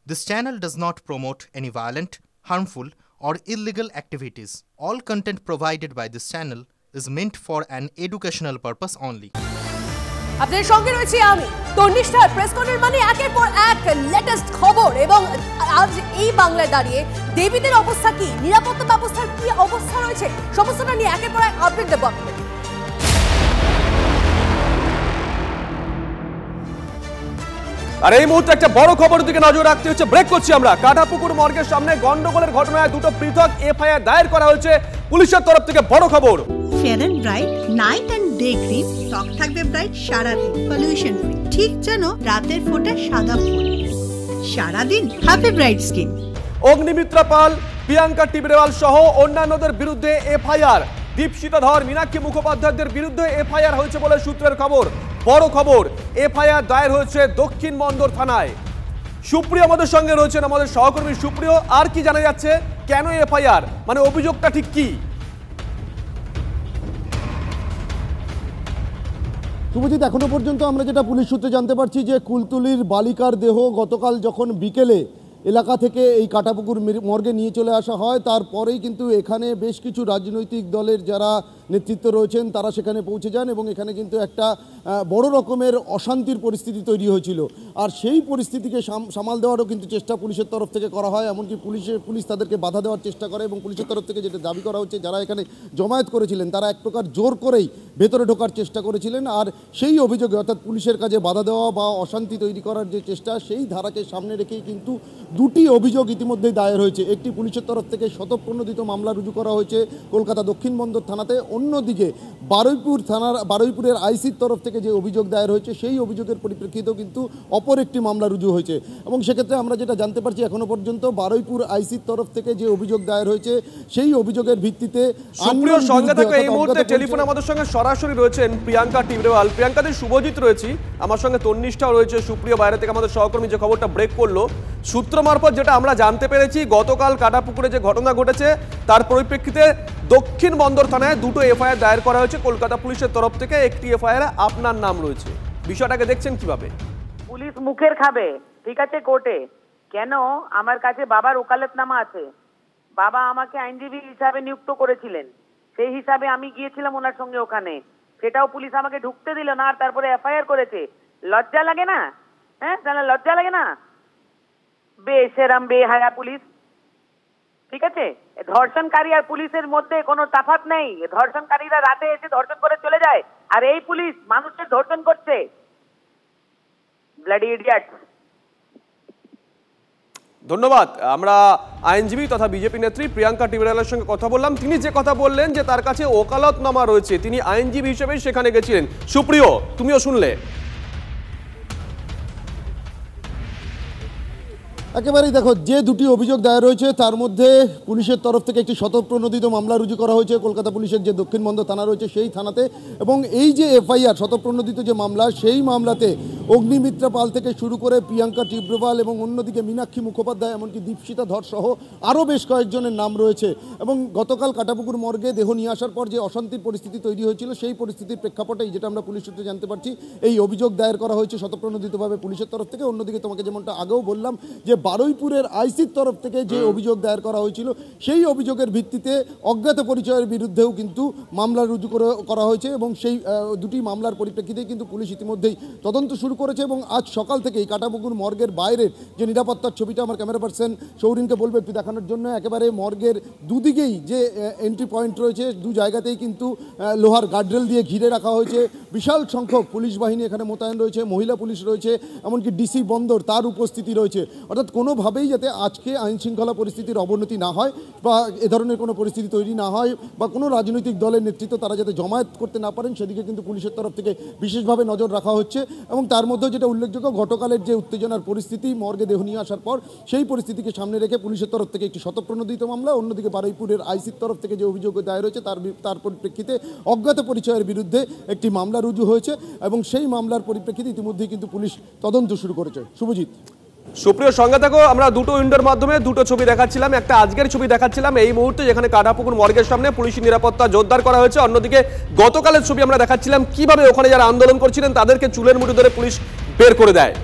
This channel does not promote any violent, harmful, or illegal activities. All content provided by this channel is meant for an educational purpose only. আপনাদের সঙ্গে রয়েছে আমি তন্নিষ্ঠার। Press corner মানে একের পর এক latest খবর এবং আজ এই বাংলায় দাঁড়িয়ে দেবীদের অবস্থা কি, নিরাপত্তা ব্যবস্থার কি অবস্থা রয়েছে, সমস্তটা নিয়ে একের পর এক আপডেট দেব আপনাদের। আর এই মুহূর্তে একটা বড় খবরের দিকে নজর রাখতে হচ্ছে, ব্রেক করছি আমরা। কাটাপুকুর মর্গের সামনে গন্ডগোলের ঘটনায় দুটো পৃথক এফআইআর দায়ের করা হয়েছে পুলিশের তরফ থেকে। বড় খবর, fair and bright night and day cream ত্বক থাকবে ব্রাইট সারাদিন, পলিউশন ফ্রি, ঠিক যেন রাতের ফোঁটা সাদা ফুল। সারাদিন হ্যাপি ব্রাইট স্কিন। অগ্নিমিত্রা পাল, প্রিয়াঙ্কা টিবরেওয়াল সহ অন্যান্যদের বিরুদ্ধে এফআইআর। দীপশিতা ধর, মীনাক্ষী মুখোপাধ্যায়দের বিরুদ্ধে এফআইআর হয়েছে বলে সূত্রের খবর। বড় খবর, এফআইআর দায়ের হয়েছে দক্ষিণ বন্দর থানায়। সুপ্রিয় আমাদের সঙ্গে রয়েছেন, আমাদের সহকর্মী সুপ্রিয়। আর কি জানা যাচ্ছে, কেন এফআইআর, মানে অভিযোগটা ঠিক কি? শুভজিৎ, এখনো পর্যন্ত আমরা যেটা পুলিশ সূত্রে জানতে পারছি যে কুলতুলির বালিকার দেহ গতকাল যখন বিকেলে এলাকা থেকে এই কাটাপুকুর মর্গে নিয়ে চলে আসা হয়, তারপরেই কিন্তু এখানে বেশ কিছু রাজনৈতিক দলের যারা নেতৃত্ব রয়েছেন তারা সেখানে পৌঁছে যান এবং এখানে কিন্তু একটা বড় রকমের অশান্তির পরিস্থিতি তৈরি হয়েছিল। আর সেই পরিস্থিতিকে সামাল দেওয়ারও কিন্তু চেষ্টা পুলিশের তরফ থেকে করা হয়, এমনকি পুলিশ তাদেরকে বাধা দেওয়ার চেষ্টা করে এবং পুলিশের তরফ থেকে যেটা দাবি করা হচ্ছে, যারা এখানে জমায়েত করেছিলেন তারা এক প্রকার জোর করেই ভেতরে ঢোকার চেষ্টা করেছিলেন। আর সেই অভিযোগে, অর্থাৎ পুলিশের কাজে বাধা দেওয়া বা অশান্তি তৈরি করার যে চেষ্টা, সেই ধারাকে সামনে রেখেই কিন্তু দুটি অভিযোগ ইতিমধ্যেই দায়ের হয়েছে। একটি পুলিশের তরফ থেকে স্বতঃপ্রণোদিত মামলা রুজু করা হয়েছে কলকাতা দক্ষিণ বন্দর থানাতে, অন্যদিকে বারুইপুরের আইসির তরফ থেকে যে অভিযোগ দায়ের হয়েছে সেই অভিযোগের পরিপ্রেক্ষিতেও কিন্তু অপর একটি মামলা রুজু হয়েছে। এবং সেক্ষেত্রে আমরা যেটা জানতে পারছি, এখনো পর্যন্ত বারুইপুর আইসির তরফ থেকে যে অভিযোগ দায়ের হয়েছে সেই অভিযোগের ভিত্তিতে সুপ্রিয় সঙ্গে থাকে এই মুহূর্তে টেলিফোনে আমাদের সঙ্গে সরাসরি রয়েছেন প্রিয়াঙ্কা টিবরেওয়াল। প্রিয়াঙ্কাদি, শুভজিৎ রয়েছি, আমার সঙ্গে তন্নিষ্ঠাও রয়েছে। সুপ্রিয় বাইরে থেকে আমাদের সহকর্মী যে খবরটা ব্রেক করলো, সূত্র মারফত যেটা আমরা জানতে পেরেছি, গতকাল কাটাপুকুরে যে ঘটনা ঘটেছে তার পরিপ্রেক্ষিতে দক্ষিণ বন্দর থানায় দুটো এফআইআর দায়ের করা হয়েছে কলকাতা পুলিশের তরফ থেকে। একটি এফআইআর আপনার নাম রয়েছে, বিষয়টাকে দেখছেন কিভাবে? পুলিশ মুখের খাবে, ঠিক আছে, কোর্টে কেন? আমার কাছে বাবার ওকালতনামা আছে, বাবা আমাকে আইনজীবী হিসাবে নিযুক্ত করেছিলেন, সেই হিসাবে আমি গিয়েছিলাম ওনার সঙ্গে ওখানে, সেটাও পুলিশ আমাকে ঢুকতে দিল না, আর তারপরে এফআইআর করেছে। লজ্জা লাগে না? হ্যাঁ, তাহলে লজ্জা লাগে না? বেশরম বেহায়া পুলিশ, ঠিক আছে? ধর্ষণকারী আর পুলিশের মধ্যে কোনো তফাৎ নেই। ধর্ষণকারীরা রাতে এসে ধর্ষণ করে চলে যায়, আর এই পুলিশ মানুষের ধর্ষণ করছে। Bloody idiot. ধন্যবাদ। আমরা আইনজীবী তথা বিজেপি নেত্রী প্রিয়াঙ্কা টিবরেওয়ালের সঙ্গে কথা বললাম। তিনি যে কথা বললেন যে তার কাছে ওকালতনামা রয়েছে, তিনি আইনজীবী হিসেবে সেখানে গেছিলেন। সুপ্রিয়, তুমিও শুনলে। একেবারেই দেখো, যে দুটি অভিযোগ দায়ের হয়েছে তার মধ্যে পুলিশের তরফ থেকে একটি স্বতঃপ্রণোদিত মামলা রুজু করা হয়েছে কলকাতা পুলিশের যে দক্ষিণ বন্দর থানা রয়েছে সেই থানাতে, এবং এই যে এফআইআর স্বতঃপ্রণোদিত যে মামলা, সেই মামলাতে অগ্নিমিত্রা পাল থেকে শুরু করে প্রিয়াঙ্কা টিবরেওয়াল এবং অন্যদিকে মীনাক্ষী মুখোপাধ্যায়, এমনকি দীপশিতা ধর সহ আরও বেশ কয়েকজনের নাম রয়েছে। এবং গতকাল কাটাপুকুর মর্গে দেহ নিয়ে আসার পর যে অশান্তির পরিস্থিতি তৈরি হয়েছিল, সেই পরিস্থিতির প্রেক্ষাপটেই যেটা আমরা পুলিশ সূত্রে জানতে পারছি, এই অভিযোগ দায়ের করা হয়েছে স্বতঃপ্রণোদিতভাবে পুলিশের তরফ থেকে। অন্যদিকে তোমাকে যেমনটা আগেও বললাম যে বারুইপুরের আইসির তরফ থেকে যে অভিযোগ দায়ের করা হয়েছিল, সেই অভিযোগের ভিত্তিতে অজ্ঞাত পরিচয়ের বিরুদ্ধেও কিন্তু মামলা রুজু করা হয়েছে এবং সেই দুটি মামলার পরিপ্রেক্ষিতেই কিন্তু পুলিশ ইতিমধ্যেই তদন্ত শুরু করেছে। এবং আজ সকাল থেকেই কাটাপুকুর মর্গের বাইরের যে নিরাপত্তার ছবিটা আমার ক্যামেরা পার্সন সৌরিনকে বলবো একটু দেখানোর জন্য, একেবারে মর্গের দুদিকেই যে এন্ট্রি পয়েন্ট রয়েছে, দু জায়গাতেই কিন্তু লোহার গার্ডরেল দিয়ে ঘিরে রাখা হয়েছে। বিশাল সংখ্যক পুলিশ বাহিনী এখানে মোতায়েন রয়েছে, মহিলা পুলিশ রয়েছে, এমনকি ডিসি বন্দর তার উপস্থিতি রয়েছে। অর্থাৎ কোনোভাবেই যাতে আজকে আইন শৃঙ্খলা পরিস্থিতির অবনতি না হয় বা এ ধরনের কোনো পরিস্থিতি তৈরি না হয় বা কোনো রাজনৈতিক দলের নেতৃত্ব তারা যাতে জমায়েত করতে না পারেন, সেদিকে কিন্তু পুলিশের তরফ থেকে বিশেষভাবে নজর রাখা হচ্ছে। এবং তার মধ্যে যেটা উল্লেখযোগ্য, গতকালের যে উত্তেজনার পরিস্থিতি মর্গে দেহ নিয়ে আসার পর, সেই পরিস্থিতিকে সামনে রেখে পুলিশের তরফ থেকে একটি স্বতঃপ্রণোদিত মামলা, অন্যদিকে বারুইপুরের আইসির তরফ থেকে যে অভিযোগ দায়ের হয়েছে তার পরিপ্রেক্ষিতে অজ্ঞাত পরিচয়ের বিরুদ্ধে একটি মামলা রুজু হয়েছে এবং সেই মামলার পরিপ্রেক্ষিতে ইতিমধ্যেই কিন্তু পুলিশ তদন্ত শুরু করেছে। শুভজিৎ। সুপ্রিয়, সঙ্গে থাকো। আমরা দুটো উইন্ডোর মাধ্যমে দুটো ছবি দেখাচ্ছিলাম। একটা আজকের ছবি দেখাচ্ছিলাম এই মুহূর্তে, যেখানে কাটাপুকুর মর্গের সামনে পুলিশি নিরাপত্তা জোরদার করা হয়েছে। অন্যদিকে গতকালের ছবি আমরা দেখাচ্ছিলাম কিভাবে ওখানে যারা আন্দোলন করছিলেন তাদেরকে চুলের মুঠি ধরে পুলিশ বের করে দেয়।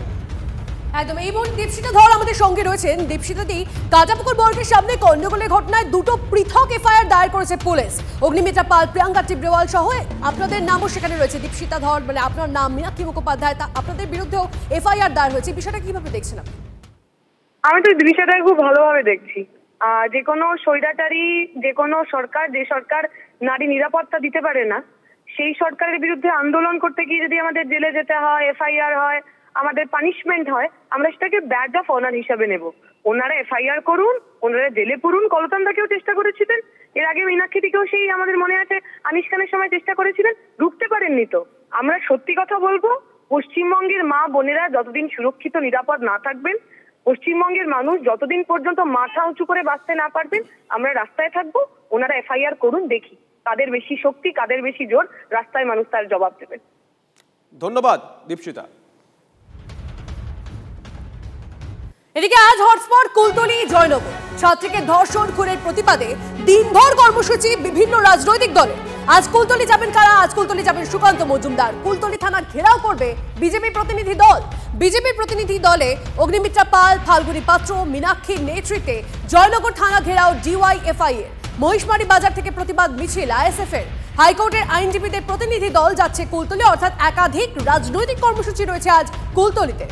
একদম এই মুহূর্তে দীপশিতা ধর আমাদের সঙ্গে রয়েছেন। দীপশিতাদি, কাটাপুকুর বর্গের সামনে গন্ডগোলের ঘটনায় দুটো পৃথক এফআইআর দায়ের করেছে পুলিশ। অগ্নিমিত্রা পাল, প্রিয়াঙ্কা টিবরেওয়াল সহ আপনাদের নামও সেখানে রয়েছে। দীপশিতা ধর মানে আপনার নাম, মীনাক্ষী মুখোপাধ্যায়, তা আপনাদের বিরুদ্ধেও এফআইআর দায়ের হয়েছে। বিষয়টা কিভাবে দেখছেন আপনি? আমি তো বিষয়টাকে খুব ভালোভাবে দেখছি। যে কোনো স্বৈরাচারী, যে কোনো সরকার, যে সরকার নারী নিরাপত্তা দিতে পারে না, সেই সরকারের বিরুদ্ধে আন্দোলন করতে গিয়ে যদি আমাদের জেলে যেতে হয়, এফআইআর হয়, আমাদের পানিশমেন্ট হয়, আমরা সেটাকে ব্যাজ অফ অনার হিসাবে নেব। ওনারা এফআইআর করুন, ওনারা জেলে পুরুন। কলতান্দাকেও চেষ্টা করেছিলেন, এর আগে মীনাক্ষীটিকেও সেই আমাদের মনে আছে আনিস খানের সময় চেষ্টা করেছিলেন, রুখতে পারেননি। তো আমরা সত্যি কথা বলবো, পশ্চিমবঙ্গের মা বোনেরা যতদিন সুরক্ষিত নিরাপদ না থাকবেন, পশ্চিমবঙ্গের মানুষ যতদিন পর্যন্ত মাথা উঁচু করে বাঁচতে না পারবেন, আমরা রাস্তায় থাকবো। ওনারা এফআইআর করুন, দেখি কাদের বেশি শক্তি, কাদের বেশি জোর, রাস্তায় মানুষ তার জবাব দেবেন। ধন্যবাদ দীপশিতা। এদিকে আজ হটস্পট কুলতলি জয়নগর। ছাত্রীকে ধর্ষণ খুনের প্রতিবাদে দিনভর কর্মসূচি বিভিন্ন রাজনৈতিক দলে। আজ কুলতলি যাবেন কারা? আজ কুলতলি যাবেন সুকান্ত মজুমদার। কুলতলি থানা ঘেরাও করবে বিজেপি প্রতিনিধি দল। বিজেপির প্রতিনিধি দলে অগ্নিমিত্রা পাল, ফাল্গুনী পাত্র, মীনাক্ষীর নেতৃত্বে জয়নগর থানা ঘেরাও ডিওয়াইএফআই এর। মহিষমারি বাজার থেকে প্রতিবাদ মিছিল আইএসএফ এর। হাইকোর্টের আইনজীবীদের প্রতিনিধি দল যাচ্ছে কুলতলি, অর্থাৎ একাধিক রাজনৈতিক কর্মসূচি রয়েছে আজ কুলতলিতে।